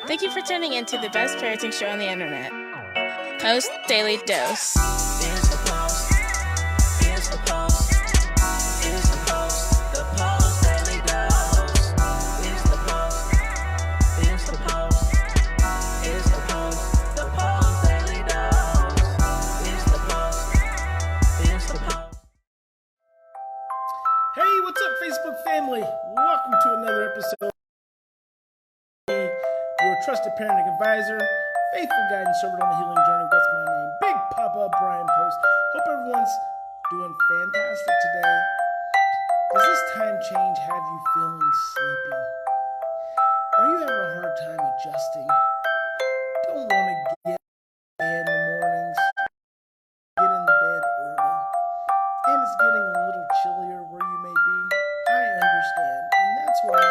Thank you for tuning in to the best parenting show on the internet, Post Daily Dose. It's the Post. It's the Post. It's the Post. The Post Daily Dose. It's the Post. It's the Post. It's the Post. The Post Daily Dose. It's the Post. It's the Post. Hey, what's up, Facebook family? Welcome to another episode. Your trusted parenting advisor, faithful guide and servant on the healing journey. What's my name? Big Papa Brian+Post. Hope everyone's doing fantastic today. Does this time change have you feeling sleepy? Are you having a hard time adjusting? Don't want to get in bed in the mornings, get in the bed early, and it's getting a little chillier where you may be. I understand, and that's why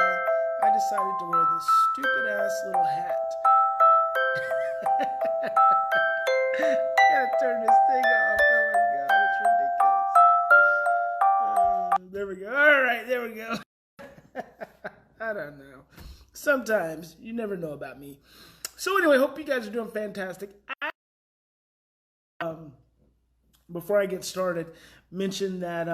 I decided to wear this stupid ass little hat. Gotta turn this thing off. Oh my god, it's ridiculous. There we go. Alright, there we go. I don't know. Sometimes you never know about me. So anyway, hope you guys are doing fantastic. Before I get started, mention that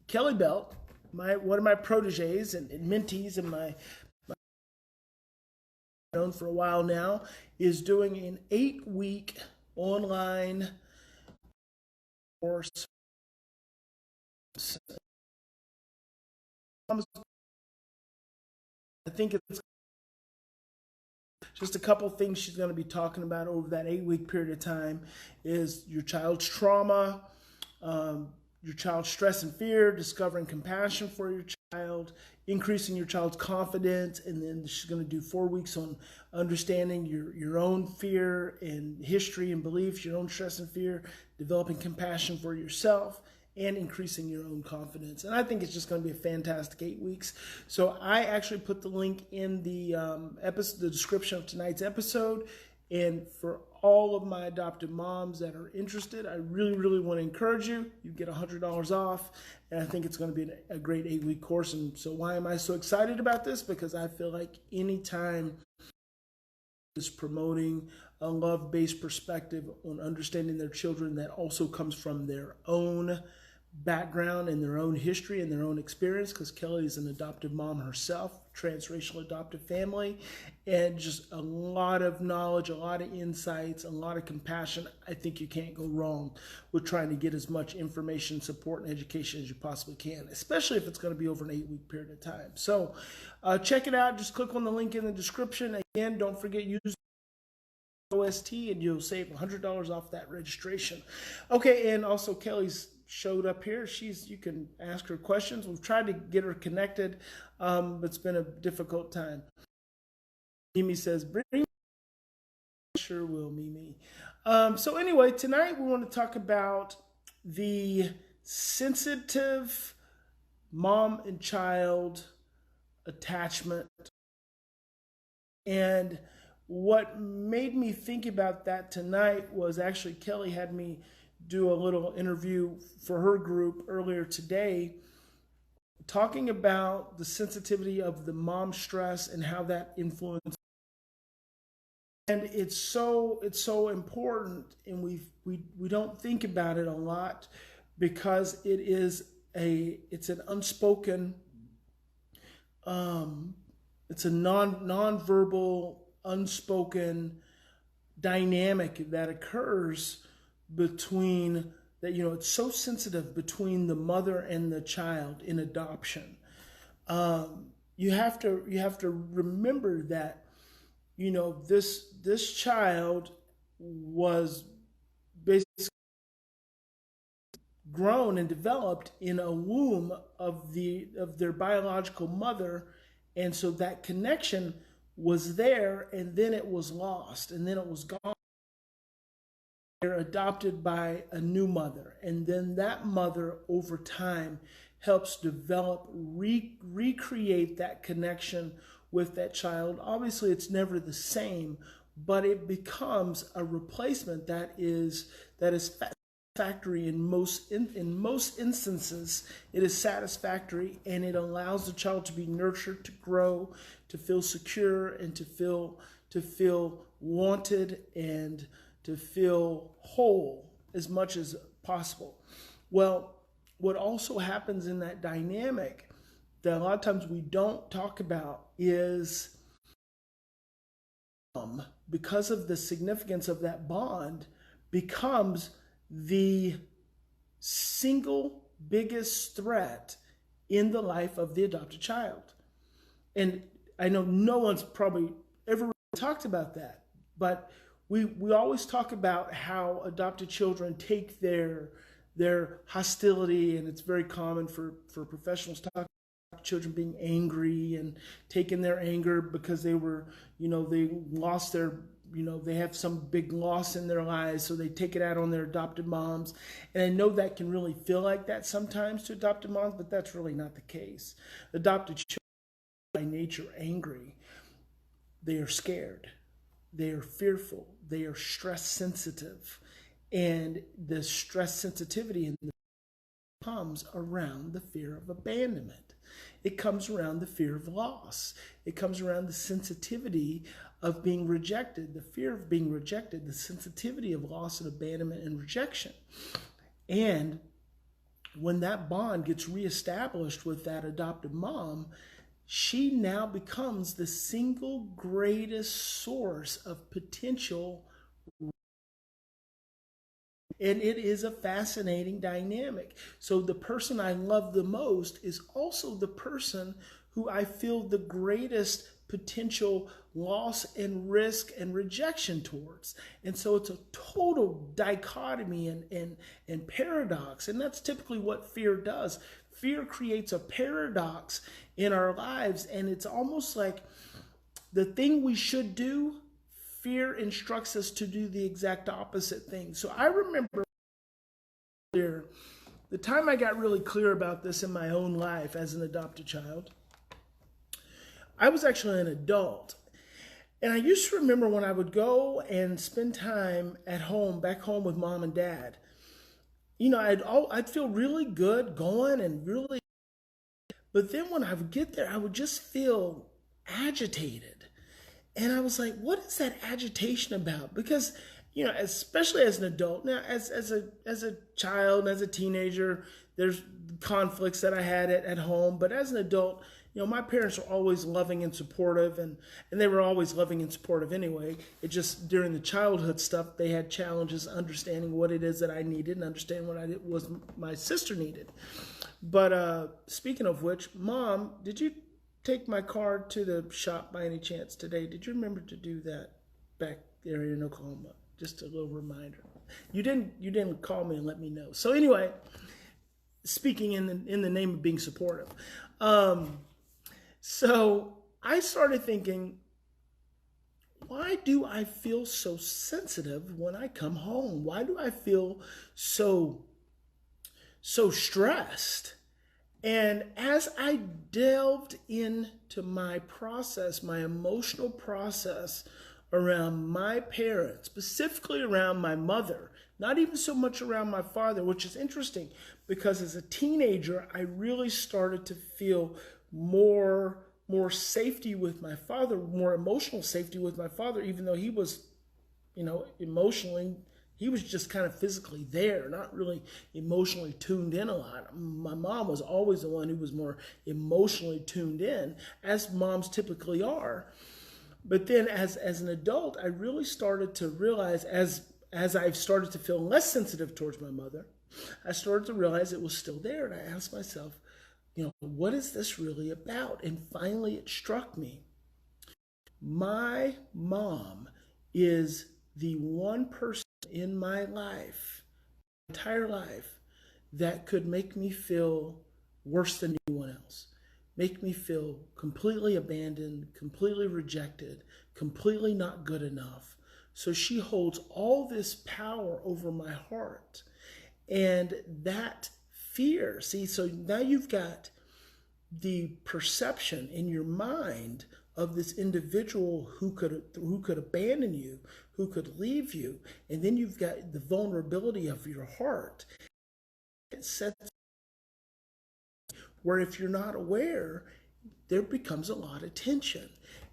Kelly Belt, one of my proteges and mentees and my known for a while now, is doing an 8-week online course. I think it's just a couple things she's going to be talking about over that 8-week period of time is your child's trauma, your child's stress and fear, discovering compassion for your child, increasing your child's confidence, and then she's going to do 4 weeks on understanding your own fear and history and beliefs, your own stress and fear, developing compassion for yourself, and increasing your own confidence. And I think it's just going to be a fantastic 8 weeks. So I actually put the link in the the description of tonight's episode. And for all of my adoptive moms that are interested, I really, really want to encourage you. You get $100 off, and I think it's going to be a great 8-week course. And so why am I so excited about this? Because I feel like anytime is promoting a love-based perspective on understanding their children that also comes from their own background and their own history and their own experience, because Kelly is an adoptive mom herself, transracial adoptive family, and just a lot of knowledge, a lot of insights, a lot of compassion. I think you can't go wrong with trying to get as much information, support, and education as you possibly can, especially if it's going to be over an 8-week period of time. So check it out. Just click on the link in the description. Again, don't forget, use OST and you'll save $100 off that registration. Okay, and also Kelly's showed up here. You can ask her questions. We've tried to get her connected, but it's been a difficult time. Mimi says, bring me. Sure will, Mimi. So anyway, tonight we want to talk about the sensitive mom and child attachment. And what made me think about that tonight was actually Kelly had me do a little interview for her group earlier today, talking about the sensitivity of the mom stress and how that influences. And it's so important, and we don't think about it a lot because it's an unspoken, it's a non-verbal, unspoken dynamic that occurs between that. It's so sensitive between the mother and the child in adoption. You have to remember that this child was basically grown and developed in a womb of their biological mother, and so that connection was there, and then it was lost, and then it was gone. They're adopted by a new mother, and then that mother over time helps develop, recreate that connection with that child. Obviously, it's never the same, but it becomes a replacement that is satisfactory in most instances. It is satisfactory, and it allows the child to be nurtured, to grow, to feel secure, and to feel to feel wanted and to feel whole as much as possible. Well, what also happens in that dynamic that a lot of times we don't talk about is because of the significance of that bond becomes the single biggest threat in the life of the adopted child. And I know no one's probably ever really talked about that, but we always talk about how adopted children take their hostility, and it's very common for professionals to talk about children being angry and taking their anger because they were, they lost their, they have some big loss in their lives, so they take it out on their adopted moms. And I know that can really feel like that sometimes to adopted moms, but that's really not the case. Adopted children are by nature angry. They are scared. They are fearful. They are stress sensitive. And the stress sensitivity comes around the fear of abandonment. It comes around the fear of loss. It comes around the sensitivity of being rejected, the fear of being rejected, the sensitivity of loss and abandonment and rejection. And when that bond gets reestablished with that adopted mom, she now becomes the single greatest source of potential. And it is a fascinating dynamic. So the person I love the most is also the person who I feel the greatest potential loss and risk and rejection towards. And so it's a total dichotomy and paradox. And that's typically what fear does. Fear creates a paradox in our lives. And it's almost like the thing we should do, fear instructs us to do the exact opposite thing. So I remember the time I got really clear about this in my own life as an adopted child. I was actually an adult. And I used to remember when I would go and spend time at home, back home with mom and dad, I'd feel really good going and really, but then when I would get there, I would just feel agitated. And I was like, what is that agitation about? Because, especially as an adult, now as a child, as a teenager, there's conflicts that I had at home. But as an adult, my parents were always loving and supportive, and they were always loving and supportive anyway. It just, during the childhood stuff, they had challenges understanding what it is that I needed and understanding what my sister needed. But speaking of which, Mom, did you take my car to the shop by any chance today? Did you remember to do that back there in Oklahoma? Just a little reminder. You didn't call me and let me know. So anyway, speaking in the name of being supportive. So I started thinking, why do I feel so sensitive when I come home? Why do I feel so stressed? And as I delved into my process, my emotional process around my parents, specifically around my mother, not even so much around my father, which is interesting because as a teenager, I really started to feel more safety with my father, more emotional safety with my father, even though he was, emotionally, he was just kind of physically there, not really emotionally tuned in a lot. My mom was always the one who was more emotionally tuned in, as moms typically are. But then as an adult, I really started to realize, as I've started to feel less sensitive towards my mother, I started to realize it was still there. And I asked myself, what is this really about? And finally it struck me. My mom is the one person in my life, entire life, that could make me feel worse than anyone else. Make me feel completely abandoned, completely rejected, completely not good enough. So she holds all this power over my heart. And that fear, so now you've got the perception in your mind of this individual who could abandon you, who could leave you, and then you've got the vulnerability of your heart. It sets where if you're not aware, there becomes a lot of tension.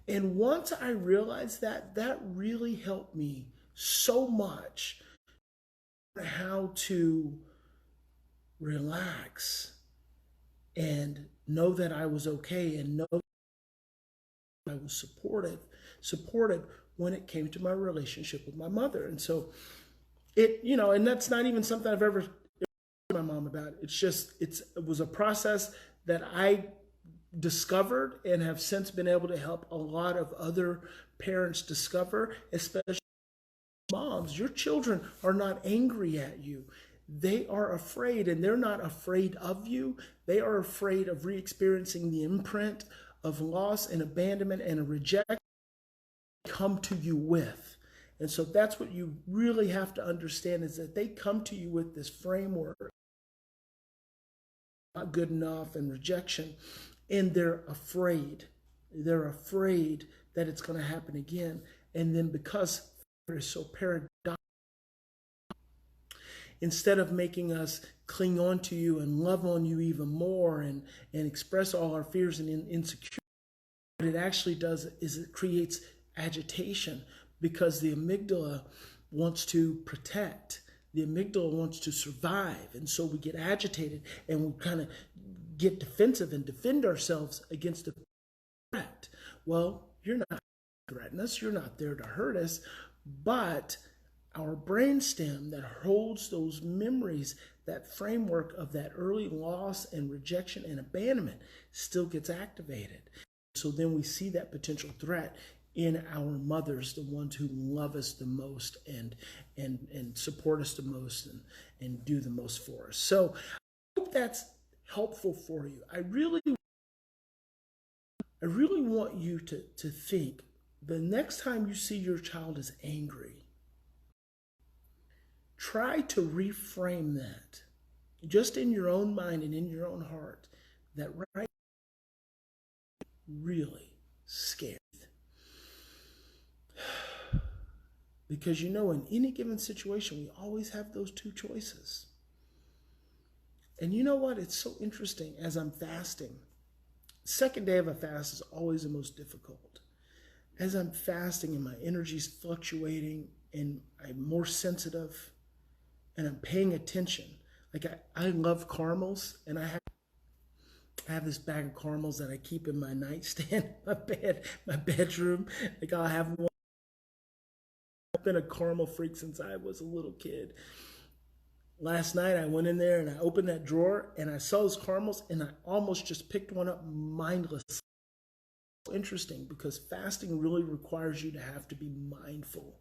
And once I realized that, that really helped me so much how to relax and know that I was okay and know I was supported when it came to my relationship with my mother. And so and that's not even something I've ever my mom about. It was a process that I discovered and have since been able to help a lot of other parents discover, especially moms. Your children are not angry at you. They are afraid, and they're not afraid of you. They are afraid of re-experiencing the imprint of loss and abandonment and a rejection come to you with. And so that's what you really have to understand, is that they come to you with this framework, not good enough, and rejection, and they're afraid. They're afraid that it's going to happen again. And then because fear is so paradoxical, instead of making us cling on to you and love on you even more and express all our fears and insecurities, what it actually does is it creates agitation, because the amygdala wants to protect. The amygdala wants to survive. And so we get agitated and we kind of get defensive and defend ourselves against the threat. Well, you're not threatening us. You're not there to hurt us. But our brainstem that holds those memories, that framework of that early loss and rejection and abandonment, still gets activated. So then we see that potential threat in our mothers, the ones who love us the most and support us the most and do the most for us. So I hope that's helpful for you. I really want you to think, the next time you see your child is angry, try to reframe that just in your own mind and in your own heart, that right really scared. Because in any given situation, we always have those two choices. And you know what? It's so interesting. As I'm fasting, second day of a fast is always the most difficult. As I'm fasting and my energy's fluctuating and I'm more sensitive and I'm paying attention. Like I love caramels, and I have this bag of caramels that I keep in my nightstand, my bedroom. Like I'll have one. I've been a caramel freak since I was a little kid. Last night I went in there and I opened that drawer and I saw those caramels and I almost just picked one up mindlessly. Interesting, because fasting really requires you to have to be mindful.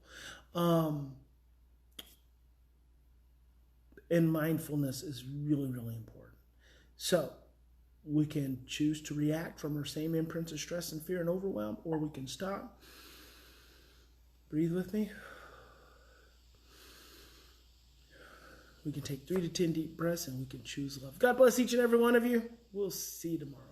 And mindfulness is really, really important. So we can choose to react from our same imprints of stress and fear and overwhelm, or we can stop. Breathe with me. We can take 3 to 10 deep breaths and we can choose love. God bless each and every one of you. We'll see you tomorrow.